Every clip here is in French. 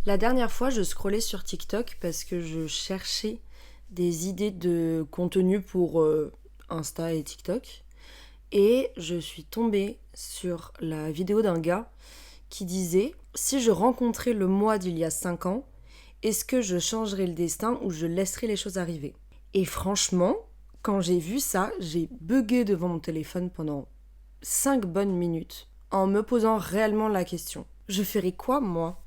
La dernière fois, je scrollais sur TikTok parce que je cherchais des idées de contenu pour Insta et TikTok. Et je suis tombée sur la vidéo d'un gars qui disait « Si je rencontrais le moi d'il y a 5 ans, est-ce que je changerais le destin ou je laisserais les choses arriver ?» Et franchement, quand j'ai vu ça, j'ai bugué devant mon téléphone pendant 5 bonnes minutes en me posant réellement la question. Je ferais quoi, moi ?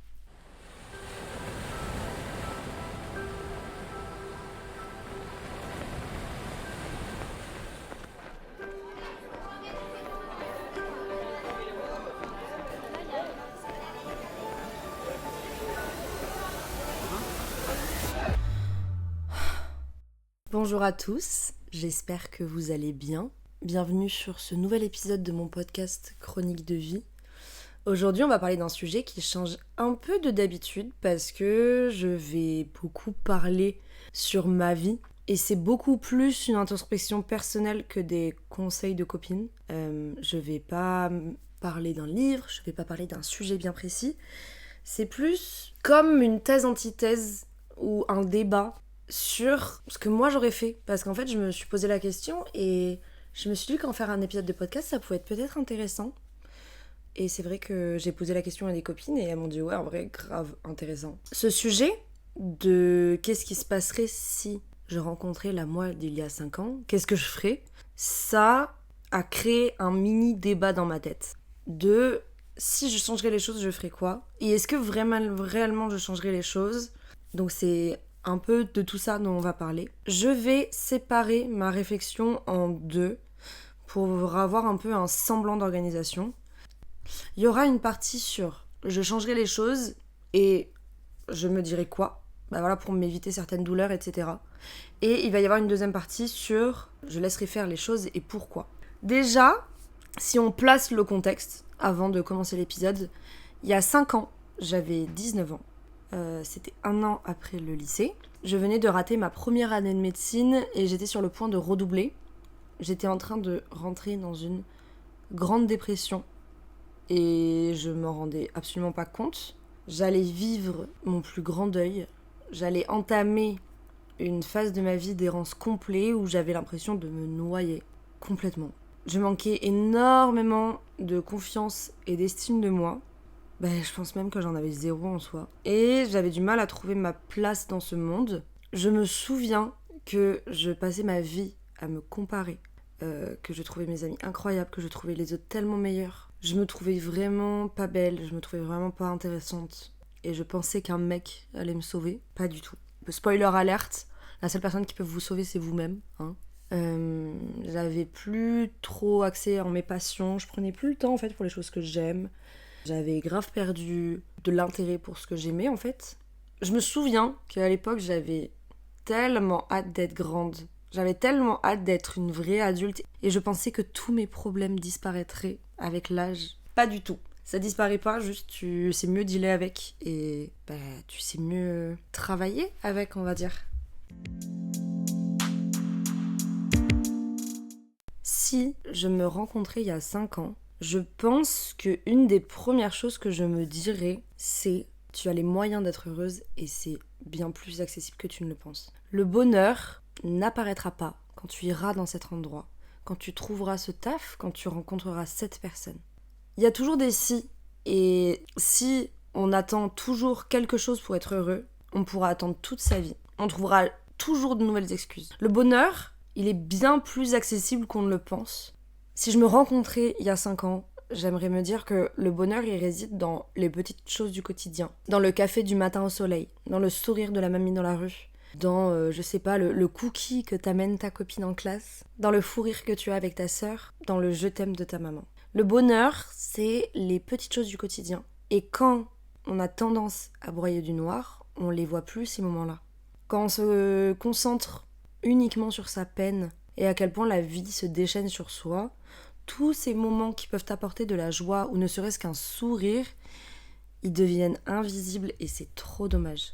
Bonjour à tous, j'espère que vous allez bien. Bienvenue sur ce nouvel épisode de mon podcast Chronique de vie. Aujourd'hui, on va parler d'un sujet qui change un peu de d'habitude parce que je vais beaucoup parler sur ma vie et c'est beaucoup plus une introspection personnelle que des conseils de copines. Je vais pas parler d'un livre, je vais pas parler d'un sujet bien précis. C'est plus comme une thèse-antithèse ou un débat sur ce que moi j'aurais fait. Parce qu'en fait, je me suis posé la question et je me suis dit qu'en faire un épisode de podcast, ça pouvait être peut-être intéressant. Et c'est vrai que j'ai posé la question à des copines et elles m'ont dit ouais, en vrai, grave intéressant. Ce sujet de qu'est-ce qui se passerait si je rencontrais la moi d'il y a 5 ans, qu'est-ce que je ferais, ça a créé un mini débat dans ma tête. De si je changerais les choses, je ferais quoi ? Et est-ce que réellement je changerais les choses ? Donc c'est un peu de tout ça dont on va parler. Je vais séparer ma réflexion en deux pour avoir un peu un semblant d'organisation. Il y aura une partie sur je changerai les choses et je me dirai quoi, bah voilà, pour m'éviter certaines douleurs, etc. Et il va y avoir une deuxième partie sur je laisserai faire les choses et pourquoi. Déjà, si on place le contexte avant de commencer l'épisode, il y a 5 ans, j'avais 19 ans. C'était 1 an après le lycée. Je venais de rater ma première année de médecine et j'étais sur le point de redoubler. J'étais en train de rentrer dans une grande dépression et je m'en rendais absolument pas compte. J'allais vivre mon plus grand deuil. J'allais entamer une phase de ma vie d'errance complet où j'avais l'impression de me noyer complètement. Je manquais énormément de confiance et d'estime de moi. Je pense même que j'en avais 0 en soi. Et j'avais du mal à trouver ma place dans ce monde. Je me souviens que je passais ma vie à me comparer. Que je trouvais mes amis incroyables, que je trouvais les autres tellement meilleurs. Je me trouvais vraiment pas belle, je me trouvais vraiment pas intéressante. Et je pensais qu'un mec allait me sauver. Pas du tout. Spoiler alerte, la seule personne qui peut vous sauver, c'est vous-même. J'avais plus trop accès en mes passions. Je prenais plus le temps en fait pour les choses que j'aime. J'avais grave perdu de l'intérêt pour ce que j'aimais en fait. Je me souviens qu'à l'époque j'avais tellement hâte d'être grande. J'avais tellement hâte d'être une vraie adulte et je pensais que tous mes problèmes disparaîtraient avec l'âge. Pas du tout. Ça disparaît pas, juste tu sais mieux dealer avec et tu sais mieux travailler avec, on va dire. Si je me rencontrais il y a 5 ans, je pense qu'une des premières choses que je me dirais, c'est tu as les moyens d'être heureuse et c'est bien plus accessible que tu ne le penses. Le bonheur n'apparaîtra pas quand tu iras dans cet endroit, quand tu trouveras ce taf, quand tu rencontreras cette personne. Il y a toujours des si, et si on attend toujours quelque chose pour être heureux, on pourra attendre toute sa vie. On trouvera toujours de nouvelles excuses. Le bonheur, il est bien plus accessible qu'on ne le pense. Si je me rencontrais il y a 5 ans, j'aimerais me dire que le bonheur, il réside dans les petites choses du quotidien. Dans le café du matin au soleil, dans le sourire de la mamie dans la rue, dans, je sais pas, le cookie que t'amène ta copine en classe, dans le fou rire que tu as avec ta sœur, dans le je t'aime de ta maman. Le bonheur, c'est les petites choses du quotidien. Et quand on a tendance à broyer du noir, on les voit plus ces moments-là. Quand on se concentre uniquement sur sa peine et à quel point la vie se déchaîne sur soi, tous ces moments qui peuvent apporter de la joie ou ne serait-ce qu'un sourire, ils deviennent invisibles et c'est trop dommage.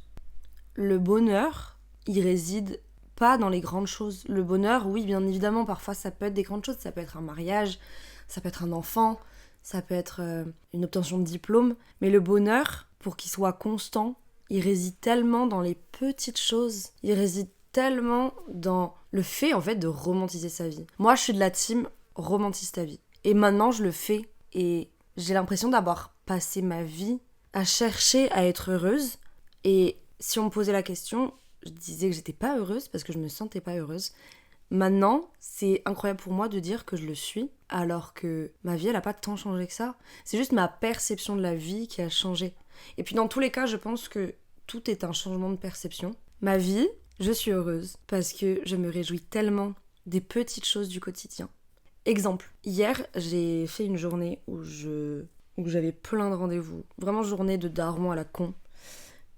Le bonheur, il réside pas dans les grandes choses. Le bonheur, oui, bien évidemment, parfois ça peut être des grandes choses, ça peut être un mariage, ça peut être un enfant, ça peut être une obtention de diplôme, mais le bonheur, pour qu'il soit constant, il réside tellement dans les petites choses, il réside tellement dans le fait en fait de romantiser sa vie. Moi je suis de la team romantise ta vie. Et maintenant je le fais et j'ai l'impression d'avoir passé ma vie à chercher à être heureuse. Et si on me posait la question, je disais que j'étais pas heureuse parce que je me sentais pas heureuse. Maintenant, c'est incroyable pour moi de dire que je le suis, alors que ma vie, elle a pas tant changé que ça. C'est juste ma perception de la vie qui a changé. Et puis dans tous les cas, je pense que tout est un changement de perception. Ma vie, je suis heureuse parce que je me réjouis tellement des petites choses du quotidien. Exemple, hier, j'ai fait une journée où j'avais plein de rendez-vous. Vraiment journée de daron à la con.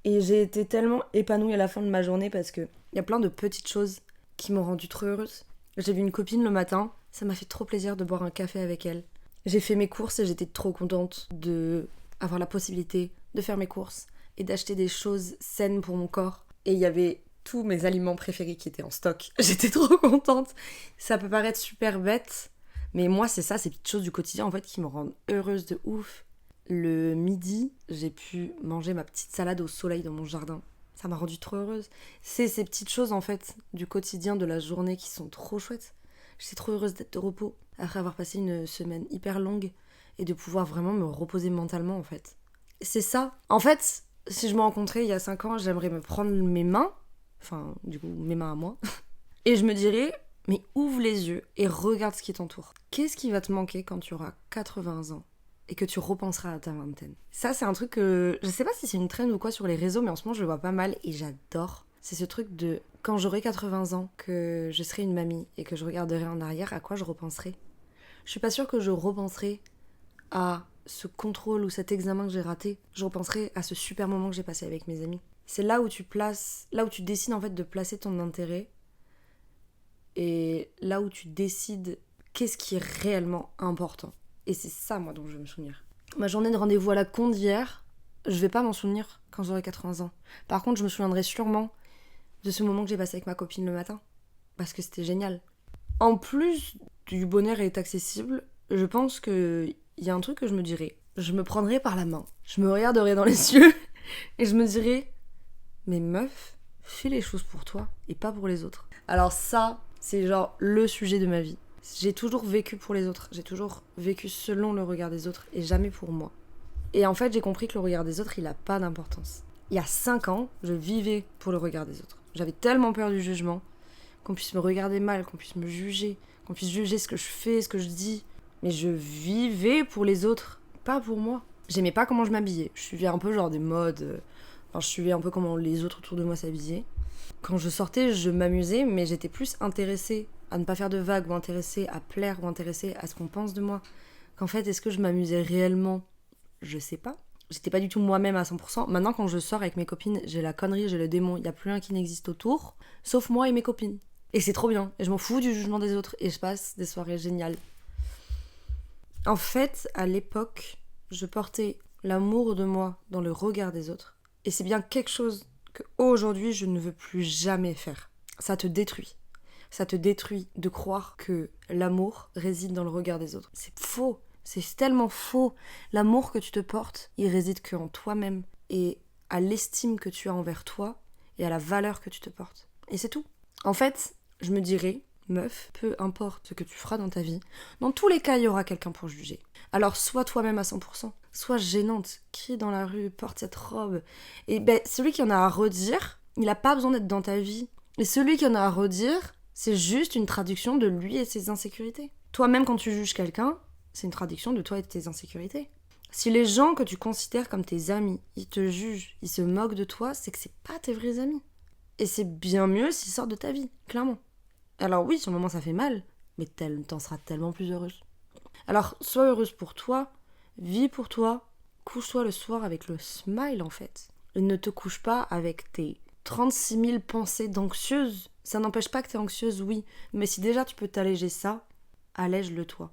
Et j'ai été tellement épanouie à la fin de ma journée parce qu'il y a plein de petites choses qui m'ont rendue trop heureuse. J'ai vu une copine le matin, ça m'a fait trop plaisir de boire un café avec elle. J'ai fait mes courses et j'étais trop contente d'avoir la possibilité de faire mes courses et d'acheter des choses saines pour mon corps. Et il y avait tous mes aliments préférés qui étaient en stock. J'étais trop contente. Ça peut paraître super bête, mais moi c'est ça, ces petites choses du quotidien en fait qui me rendent heureuse de ouf. Le midi, j'ai pu manger ma petite salade au soleil dans mon jardin. Ça m'a rendue trop heureuse. C'est ces petites choses en fait du quotidien, de la journée qui sont trop chouettes. J'étais trop heureuse d'être de repos après avoir passé une semaine hyper longue et de pouvoir vraiment me reposer mentalement en fait. C'est ça. En fait, si je me rencontrais il y a 5 ans, j'aimerais me prendre mes mains, enfin du coup mes mains à moi, et je me dirais, mais ouvre les yeux et regarde ce qui t'entoure. Qu'est-ce qui va te manquer quand tu auras 80 ans et que tu repenseras à ta vingtaine? Ça, c'est un truc que... Je sais pas si c'est une trend ou quoi sur les réseaux, mais en ce moment, je le vois pas mal et j'adore. C'est ce truc de... Quand j'aurai 80 ans, que je serai une mamie et que je regarderai en arrière, à quoi je repenserai? Je suis pas sûre que je repenserai à ce contrôle ou cet examen que j'ai raté. Je repenserai à ce super moment que j'ai passé avec mes amis. C'est là où tu décides en fait de placer ton intérêt et là où tu décides qu'est-ce qui est réellement important. Et c'est ça, moi, dont je veux me souvenir. Ma journée de rendez-vous à la con d'hier, je vais pas m'en souvenir quand j'aurai 80 ans. Par contre, je me souviendrai sûrement de ce moment que j'ai passé avec ma copine le matin. Parce que c'était génial. En plus du bonheur est accessible, je pense qu'il y a un truc que je me dirais. Je me prendrais par la main, je me regarderais dans les yeux et je me dirais, mais meuf, fais les choses pour toi et pas pour les autres. Alors ça, c'est genre le sujet de ma vie. J'ai toujours vécu pour les autres, j'ai toujours vécu selon le regard des autres et jamais pour moi. Et en fait, j'ai compris que le regard des autres, il a pas d'importance. Il y a 5 ans, je vivais pour le regard des autres. J'avais tellement peur du jugement, qu'on puisse me regarder mal, qu'on puisse me juger, qu'on puisse juger ce que je fais, ce que je dis. Mais je vivais pour les autres, pas pour moi. J'aimais pas comment je m'habillais. Je suivais un peu genre des modes... Enfin, je suivais un peu comment les autres autour de moi s'habillaient. Quand je sortais, je m'amusais, mais j'étais plus intéressée à ne pas faire de vagues, ou intéressée à plaire, ou intéressée à ce qu'on pense de moi. Qu'en fait, est-ce que je m'amusais réellement? Je sais pas. J'étais pas du tout moi-même à 100%. Maintenant, quand je sors avec mes copines, j'ai la connerie, j'ai le démon. Il y a plus rien qui n'existe autour, sauf moi et mes copines. Et c'est trop bien. Et je m'en fous du jugement des autres. Et je passe des soirées géniales. En fait, à l'époque, je portais l'amour de moi dans le regard des autres. Et c'est bien quelque chose que aujourd'hui je ne veux plus jamais faire. Ça te détruit. Ça te détruit de croire que l'amour réside dans le regard des autres. C'est faux. C'est tellement faux. L'amour que tu te portes, il réside qu'en toi-même et à l'estime que tu as envers toi et à la valeur que tu te portes. Et c'est tout. En fait, je me dirais, meuf, peu importe ce que tu feras dans ta vie, dans tous les cas, il y aura quelqu'un pour juger. Alors sois toi-même à 100%. Sois gênante, crie dans la rue, porte cette robe. Et celui qui en a à redire, il n'a pas besoin d'être dans ta vie. Et celui qui en a à redire, c'est juste une traduction de lui et ses insécurités. Toi-même, quand tu juges quelqu'un, c'est une traduction de toi et de tes insécurités. Si les gens que tu considères comme tes amis, ils te jugent, ils se moquent de toi, c'est que c'est pas tes vrais amis. Et c'est bien mieux s'ils sortent de ta vie, clairement. Alors oui, sur le moment ça fait mal, mais t'en seras tellement plus heureuse. Alors sois heureuse pour toi, vis pour toi, couche-toi le soir avec le smile en fait. Et ne te couche pas avec tes 36 000 pensées d'anxieuse. Ça n'empêche pas que t'es anxieuse, oui, mais si déjà tu peux t'alléger ça, allège-le toi.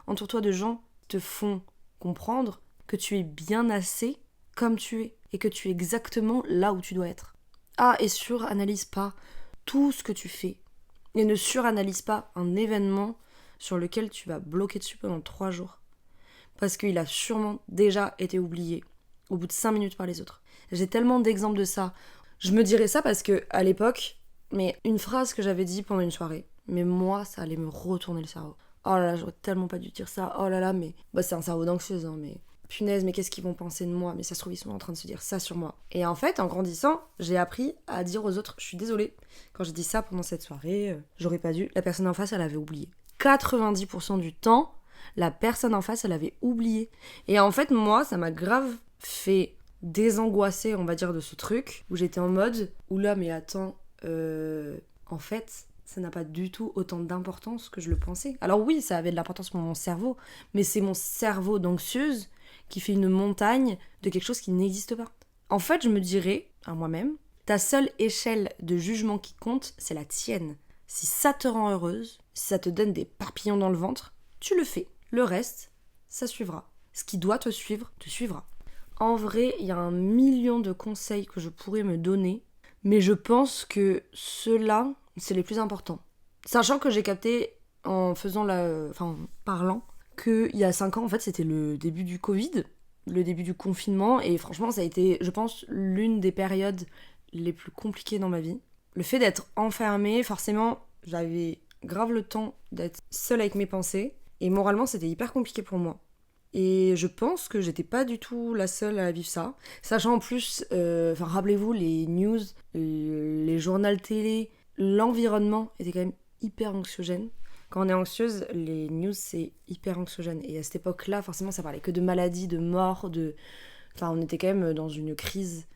Entoure-toi de gens qui te font comprendre que tu es bien assez comme tu es et que tu es exactement là où tu dois être. Ah, et suranalyse pas tout ce que tu fais. Et ne suranalyse pas un événement sur lequel tu vas bloquer dessus pendant 3 jours. Parce qu'il a sûrement déjà été oublié au bout de 5 minutes par les autres. J'ai tellement d'exemples de ça. Je me dirais ça parce que à l'époque, mais une phrase que j'avais dit pendant une soirée, mais moi, ça allait me retourner le cerveau. Oh là là, j'aurais tellement pas dû dire ça. Oh là là, mais c'est un cerveau d'anxieuse, hein, mais punaise, mais qu'est-ce qu'ils vont penser de moi? Mais ça se trouve, ils sont en train de se dire ça sur moi. Et en fait, en grandissant, j'ai appris à dire aux autres, je suis désolée, quand j'ai dit ça pendant cette soirée, j'aurais pas dû. La personne en face, elle avait oublié. 90% du temps, la personne en face, elle avait oublié. Et en fait, moi, ça m'a grave fait désangoisser, on va dire, de ce truc, où j'étais en mode, oula, mais attends, en fait, ça n'a pas du tout autant d'importance que je le pensais. Alors oui, ça avait de l'importance pour mon cerveau, mais c'est mon cerveau d'anxieuse qui fait une montagne de quelque chose qui n'existe pas. En fait, je me dirais, à moi-même, ta seule échelle de jugement qui compte, c'est la tienne. Si ça te rend heureuse, si ça te donne des papillons dans le ventre, tu le fais. Le reste, ça suivra. Ce qui doit te suivre, te suivra. En vrai, il y a 1 million de conseils que je pourrais me donner, mais je pense que ceux-là, c'est les plus importants. Sachant que j'ai capté en parlant, qu'il y a 5 ans, en fait, c'était le début du Covid, le début du confinement, et franchement, ça a été, je pense, l'une des périodes les plus compliquées dans ma vie. Le fait d'être enfermée, forcément, j'avais grave le temps d'être seule avec mes pensées, et moralement, c'était hyper compliqué pour moi. Et je pense que j'étais pas du tout la seule à vivre ça. Sachant en plus, rappelez-vous, les news, les journaux télé, l'environnement était quand même hyper anxiogène. Quand on est anxieuse, les news c'est hyper anxiogène. Et à cette époque-là, forcément, ça parlait que de maladies, de morts, on était quand même dans une crise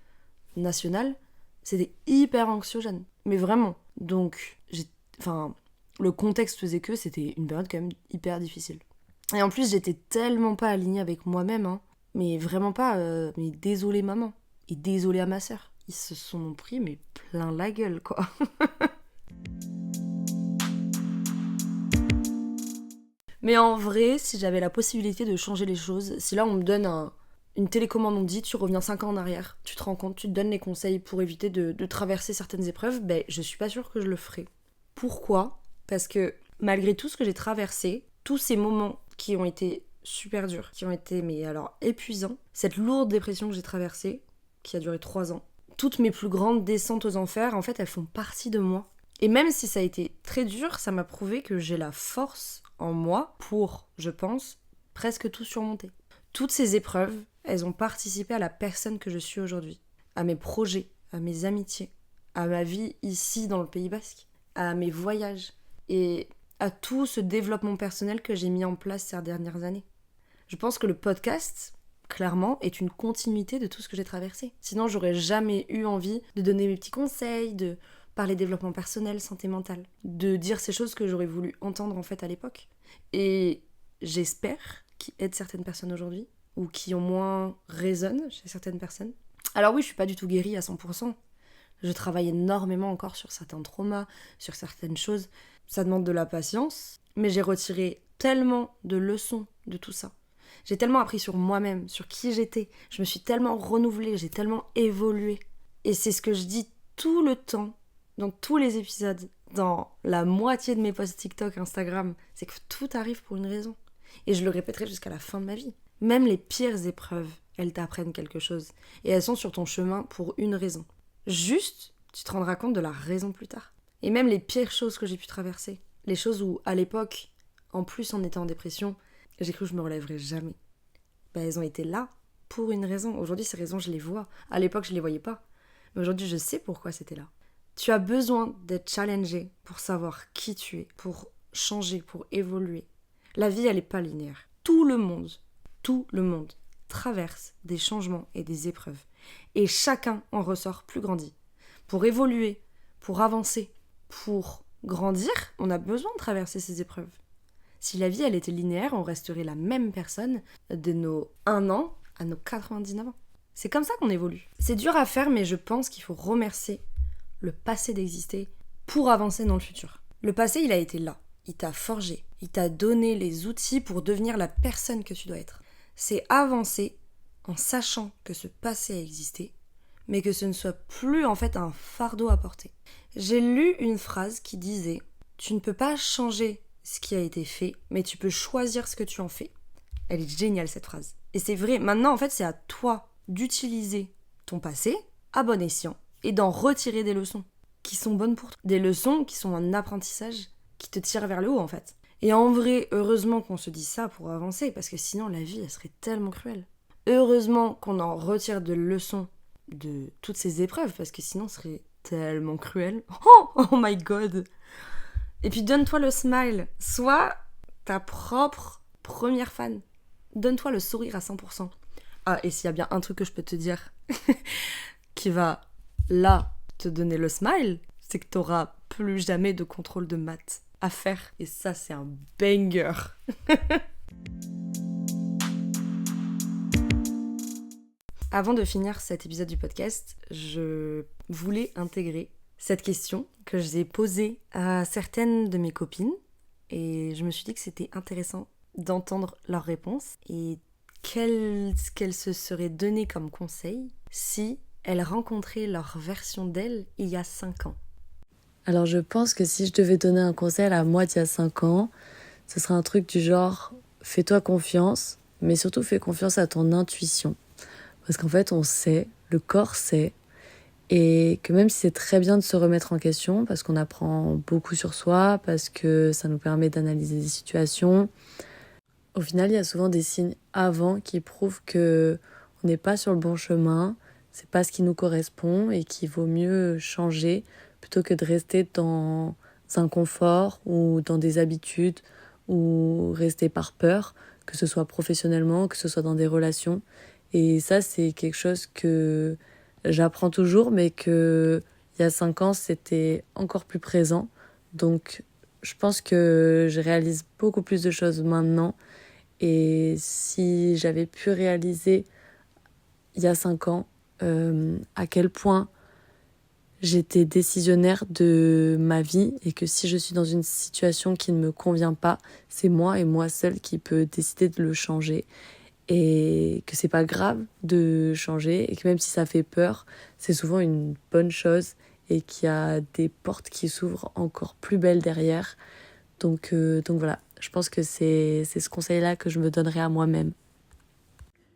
nationale. C'était hyper anxiogène. Mais vraiment. Donc, le contexte faisait que c'était une période quand même hyper difficile. Et en plus, j'étais tellement pas alignée avec moi-même, hein. Mais vraiment pas. Mais désolée maman. Et désolée à ma sœur. Ils se sont pris, mais plein la gueule, quoi. Mais en vrai, si j'avais la possibilité de changer les choses, si là on me donne une télécommande, on me dit tu reviens 5 ans en arrière, tu te rends compte, tu te donnes les conseils pour éviter de traverser certaines épreuves, je suis pas sûre que je le ferais. Pourquoi ? Parce que malgré tout ce que j'ai traversé, tous ces moments qui ont été super durs, qui ont été épuisants, cette lourde dépression que j'ai traversée, qui a duré 3 ans, toutes mes plus grandes descentes aux enfers, en fait, elles font partie de moi. Et même si ça a été très dur, ça m'a prouvé que j'ai la force en moi pour, je pense, presque tout surmonter. Toutes ces épreuves, elles ont participé à la personne que je suis aujourd'hui, à mes projets, à mes amitiés, à ma vie ici dans le Pays Basque, à mes voyages et à tout ce développement personnel que j'ai mis en place ces dernières années. Je pense que le podcast, clairement, est une continuité de tout ce que j'ai traversé. Sinon, j'aurais jamais eu envie de donner mes petits conseils, de parler développement personnel, santé mentale, de dire ces choses que j'aurais voulu entendre en fait à l'époque. Et j'espère qu'ils aident certaines personnes aujourd'hui, ou qui au moins résonnent chez certaines personnes. Alors oui, je suis pas du tout guérie à 100%. Je travaille énormément encore sur certains traumas, sur certaines choses. Ça demande de la patience, mais j'ai retiré tellement de leçons de tout ça. J'ai tellement appris sur moi-même, sur qui j'étais. Je me suis tellement renouvelée, j'ai tellement évolué. Et c'est ce que je dis tout le temps, dans tous les épisodes, dans la moitié de mes posts TikTok, Instagram, c'est que tout arrive pour une raison. Et je le répéterai jusqu'à la fin de ma vie. Même les pires épreuves, elles t'apprennent quelque chose. Et elles sont sur ton chemin pour une raison. Juste, tu te rendras compte de la raison plus tard. Et même les pires choses que j'ai pu traverser, les choses où, à l'époque, en plus en étant en dépression, j'ai cru que je me relèverais jamais. Elles ont été là pour une raison. Aujourd'hui, ces raisons, je les vois. À l'époque, je les voyais pas. Mais aujourd'hui, je sais pourquoi c'était là. Tu as besoin d'être challengé pour savoir qui tu es, pour changer, pour évoluer. La vie, elle n'est pas linéaire. Tout le monde traverse des changements et des épreuves. Et chacun en ressort plus grandi. Pour évoluer, pour avancer, pour grandir, on a besoin de traverser ces épreuves. Si la vie, elle était linéaire, on resterait la même personne de nos 1 an à nos 99 ans. C'est comme ça qu'on évolue. C'est dur à faire, mais je pense qu'il faut remercier le passé d'exister pour avancer dans le futur. Le passé, il a été là. Il t'a forgé. Il t'a donné les outils pour devenir la personne que tu dois être. C'est avancer en sachant que ce passé a existé, mais que ce ne soit plus en fait un fardeau à porter. J'ai lu une phrase qui disait « Tu ne peux pas changer ce qui a été fait, mais tu peux choisir ce que tu en fais. » Elle est géniale cette phrase. Et c'est vrai, maintenant en fait c'est à toi d'utiliser ton passé à bon escient et d'en retirer des leçons qui sont bonnes pour toi. Des leçons qui sont un apprentissage qui te tire vers le haut en fait. Et en vrai, heureusement qu'on se dit ça pour avancer, parce que sinon la vie, elle serait tellement cruelle. Heureusement qu'on en retire de leçons de toutes ces épreuves, parce que sinon ce serait tellement cruel. Oh my god. Et puis donne-toi le smile. Sois ta propre première fan. Donne-toi le sourire à 100%. Ah, et s'il y a bien un truc que je peux te dire qui va, là, te donner le smile, c'est que t'auras plus jamais de contrôle de maths à faire. Et ça, c'est un banger. Avant de finir cet épisode du podcast, je voulais intégrer cette question que j'ai posée à certaines de mes copines. Et je me suis dit que c'était intéressant d'entendre leurs réponses et qu'elles se seraient données comme conseil si elles rencontraient leur version d'elles il y a 5 ans. Alors je pense que si je devais donner un conseil à moi d'il y a 5 ans, ce serait un truc du genre fais-toi confiance, mais surtout fais confiance à ton intuition. Parce qu'en fait on sait, le corps sait, et que même si c'est très bien de se remettre en question, parce qu'on apprend beaucoup sur soi, parce que ça nous permet d'analyser des situations, au final il y a souvent des signes avant qui prouvent que on n'est pas sur le bon chemin, c'est pas ce qui nous correspond et qu'il vaut mieux changer plutôt que de rester dans un confort ou dans des habitudes ou rester par peur, que ce soit professionnellement, que ce soit dans des relations. Et ça, c'est quelque chose que j'apprends toujours, mais que il y a 5 ans, c'était encore plus présent. Donc, je pense que je réalise beaucoup plus de choses maintenant. Et si j'avais pu réaliser il y a 5 ans à quel point j'étais décisionnaire de ma vie et que si je suis dans une situation qui ne me convient pas, c'est moi et moi seule qui peut décider de le changer et que c'est pas grave de changer et que même si ça fait peur, c'est souvent une bonne chose et qu'il y a des portes qui s'ouvrent encore plus belles derrière. Donc voilà, je pense que c'est ce conseil-là que je me donnerais à moi-même.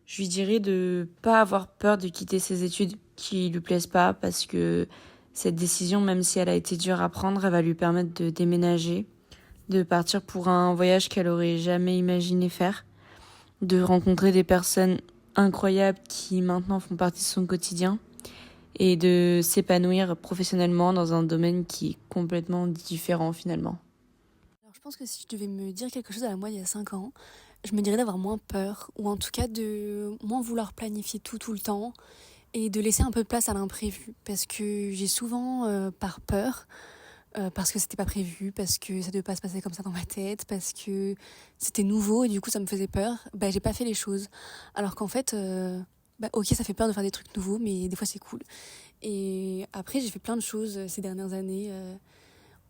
Je lui dirais de pas avoir peur de quitter ses études qui lui plaisent pas parce que cette décision, même si elle a été dure à prendre, elle va lui permettre de déménager, de partir pour un voyage qu'elle aurait jamais imaginé faire, de rencontrer des personnes incroyables qui maintenant font partie de son quotidien et de s'épanouir professionnellement dans un domaine qui est complètement différent finalement. Alors, je pense que si je devais me dire quelque chose à moi il y a 5 ans, je me dirais d'avoir moins peur, ou en tout cas de moins vouloir planifier tout le temps, et de laisser un peu de place à l'imprévu. Parce que j'ai souvent, par peur, parce que c'était pas prévu, parce que ça devait pas se passer comme ça dans ma tête, parce que c'était nouveau et du coup ça me faisait peur, j'ai pas fait les choses. Alors qu'en fait, ok, ça fait peur de faire des trucs nouveaux, mais des fois c'est cool. Et après, j'ai fait plein de choses ces dernières années,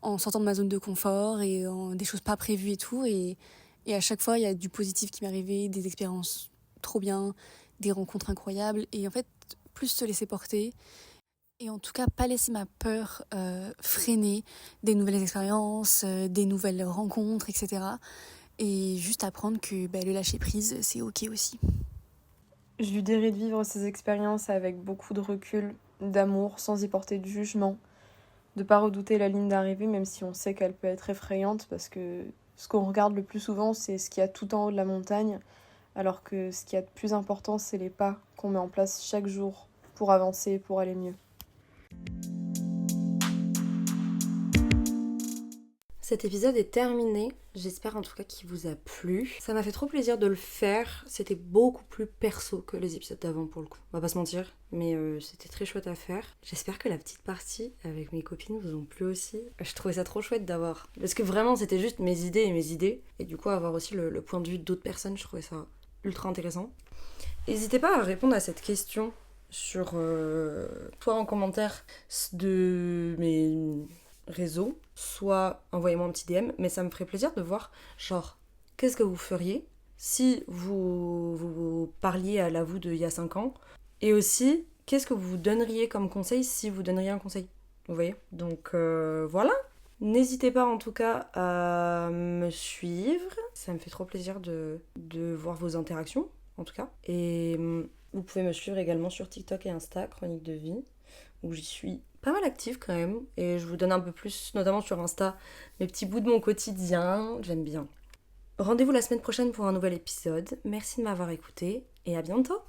en sortant de ma zone de confort et en des choses pas prévues et tout. Et à chaque fois, il y a du positif qui m'est arrivé, des expériences trop bien, des rencontres incroyables. Et en fait, plus se laisser porter. Et en tout cas, pas laisser ma peur freiner des nouvelles expériences, des nouvelles rencontres, etc. Et juste apprendre que le lâcher-prise, c'est OK aussi. Je lui dirais de vivre ces expériences avec beaucoup de recul, d'amour, sans y porter de jugement. De pas redouter la ligne d'arrivée, même si on sait qu'elle peut être effrayante, parce que ce qu'on regarde le plus souvent, c'est ce qu'il y a tout en haut de la montagne, alors que ce qu'il y a de plus important, c'est les pas qu'on met en place chaque jour pour avancer, pour aller mieux. Cet épisode est terminé, j'espère en tout cas qu'il vous a plu. Ça m'a fait trop plaisir de le faire, c'était beaucoup plus perso que les épisodes d'avant pour le coup. On va pas se mentir, mais c'était très chouette à faire. J'espère que la petite partie avec mes copines vous ont plu aussi. Je trouvais ça trop chouette d'avoir... Parce que vraiment c'était juste mes idées, et du coup avoir aussi le point de vue d'autres personnes, je trouvais ça ultra intéressant. N'hésitez pas à répondre à cette question sur toi en commentaire de mes réseaux, soit envoyez-moi un petit DM, mais ça me ferait plaisir de voir, genre, qu'est-ce que vous feriez si vous parliez à la vous d'il y a 5 ans, et aussi, qu'est-ce que vous donneriez comme conseil si vous donneriez un conseil, vous voyez ? Donc voilà, n'hésitez pas en tout cas à me suivre, ça me fait trop plaisir de voir vos interactions, en tout cas, et Vous pouvez me suivre également sur TikTok et Insta, Chronique de vie, où j'y suis pas mal active quand même. Et je vous donne un peu plus, notamment sur Insta, mes petits bouts de mon quotidien. J'aime bien. Rendez-vous la semaine prochaine pour un nouvel épisode. Merci de m'avoir écouté et à bientôt.